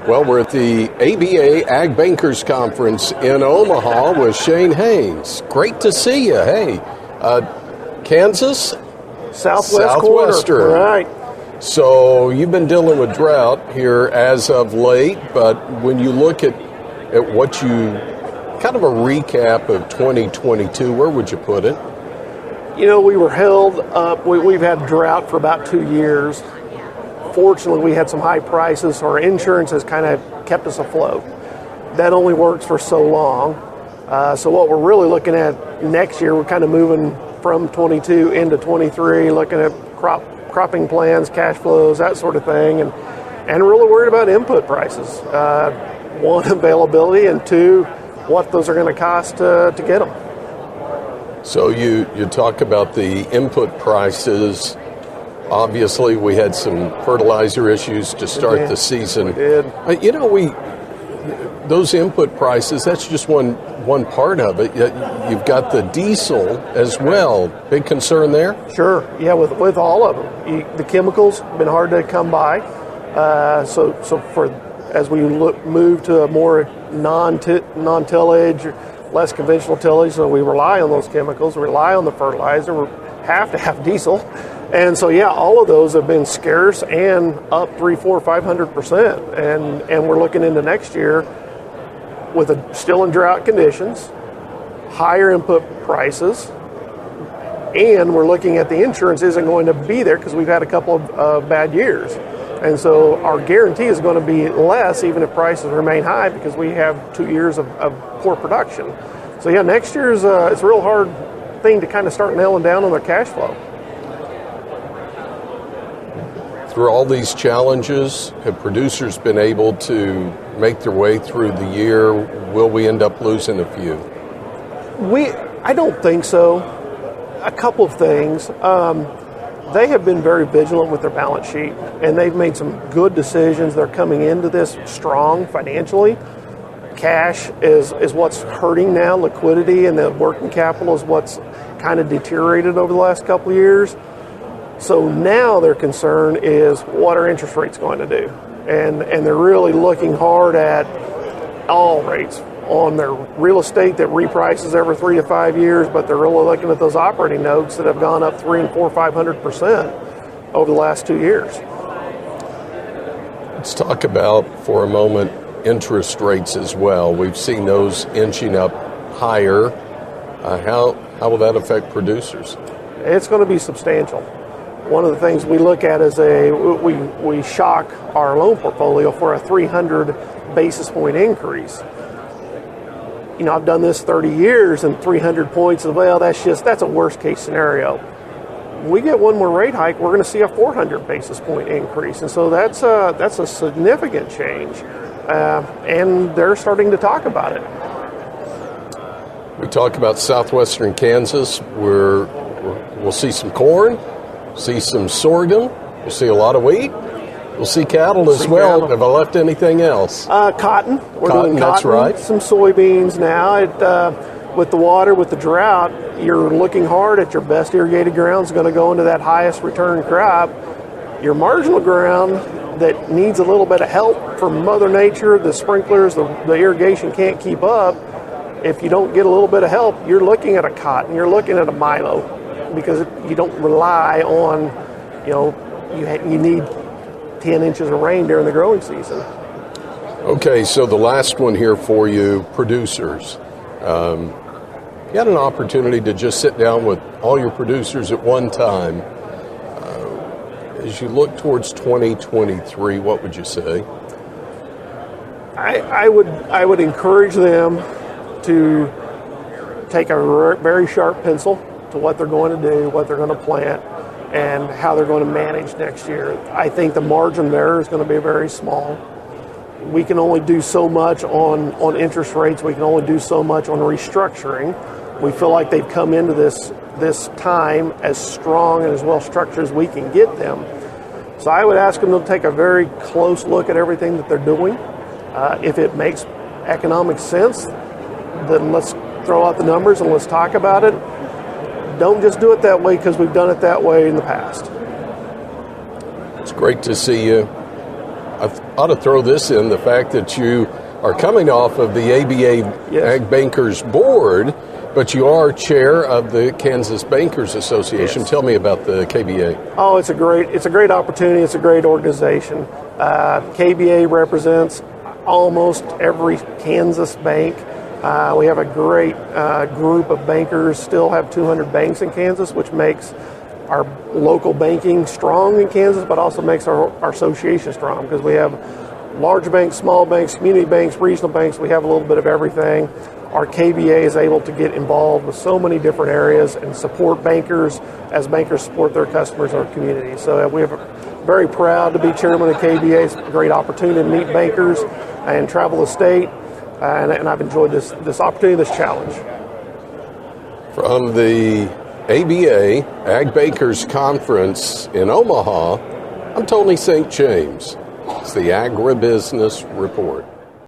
Well, we're at the ABA Ag Bankers Conference in Omaha with Shan Hanes. Great to see you. Hey, Kansas? Southwestern. Right. So you've been dealing with drought here as of late, but when you look at what you, kind of a recap of 2022, where would you put it? You know, we were held up. We've had drought for about 2 years. Fortunately, we had some high prices, so our insurance has kind of kept us afloat. That only works for so long. So what we're really looking at next year, we're kind of moving from 22 into 23, looking at cropping plans, cash flows, that sort of thing, and really worried about input prices. One, availability, and two, what those are going to cost to get them. So you talk about the input prices. Obviously, we had some fertilizer issues to start the season. We did. Those input prices, that's just one part of it. You've got the diesel as well. Big concern there? Sure. Yeah, with all of them. The chemicals have been hard to come by. So as we move to a more non-tillage, less conventional tillage, so we rely on those chemicals, rely on the fertilizer, we have to have diesel. And so, yeah, all of those have been scarce and up 500%. And we're looking into next year with still in drought conditions, higher input prices, and we're looking at the insurance isn't going to be there because we've had a couple of bad years. And so our guarantee is going to be less even if prices remain high because we have 2 years of poor production. So, yeah, next year's it's a real hard thing to kind of start nailing down on their cash flow. Through all these challenges, have producers been able to make their way through the year? Will we end up losing a few? I don't think so. A couple of things. They have been very vigilant with their balance sheet, and they've made some good decisions. They're coming into this strong financially. Cash is what's hurting now. Liquidity and the working capital is what's kind of deteriorated over the last couple of years. So now their concern is what are interest rates going to do? And they're really looking hard at all rates on their real estate that reprices every 3 to 5 years, but they're really looking at those operating notes that have gone up 300 and 500% over the last 2 years. Let's talk about, for a moment, interest rates as well. We've seen those inching up higher. How will that affect producers? It's going to be substantial. One of the things we look at is we shock our loan portfolio for a 300 basis point increase. You know, I've done this 30 years and 300 points, well, that's a worst case scenario. We get one more rate hike, we're going to see a 400 basis point increase. And so that's a significant change. And they're starting to talk about it. We talk about southwestern Kansas, where we'll see some corn, see some sorghum, we'll see a lot of wheat, we'll see cattle as well. Cattle. Have I left anything else? Cotton. We're doing cotton, that's right. Some soybeans now. With the water, with the drought, you're looking hard at your best irrigated ground is going to go into that highest return crop. Your marginal ground that needs a little bit of help from Mother Nature, the sprinklers, the irrigation can't keep up. If you don't get a little bit of help, you're looking at a cotton, you're looking at a milo, because you don't rely on, you need 10 inches of rain during the growing season. Okay, so the last one here for you, producers. You had an opportunity to just sit down with all your producers at one time. As you look towards 2023, what would you say? I would encourage them to take a very sharp pencil to what they're going to do, what they're going to plant, and how they're going to manage next year. I think the margin there is going to be very small. We can only do so much on interest rates. We can only do so much on restructuring. We feel like they've come into this time as strong and as well structured as we can get them. So I would ask them to take a very close look at everything that they're doing. If it makes economic sense, then let's throw out the numbers and let's talk about it. Don't just do it that way because we've done it that way in the past. It's great to see you. ought to throw this in, the fact that you are coming off of the ABA Yes. Ag Bankers Board, but you are chair of the Kansas Bankers Association. Yes. Tell me about the KBA. Oh, it's a great opportunity. It's a great organization. KBA represents almost every Kansas bank. We have a great group of bankers. Still have 200 banks in Kansas, which makes our local banking strong in Kansas, but also makes our association strong, because we have large banks, small banks, community banks, regional banks. We have a little bit of everything. Our KBA is able to get involved with so many different areas and support bankers as bankers support their customers in our community. So we're very proud to be chairman of KBA. It's a great opportunity to meet bankers and travel the state, and I've enjoyed this opportunity, this challenge. From the ABA Ag Bankers Conference in Omaha, I'm Tony St. James. It's the Agribusiness Report.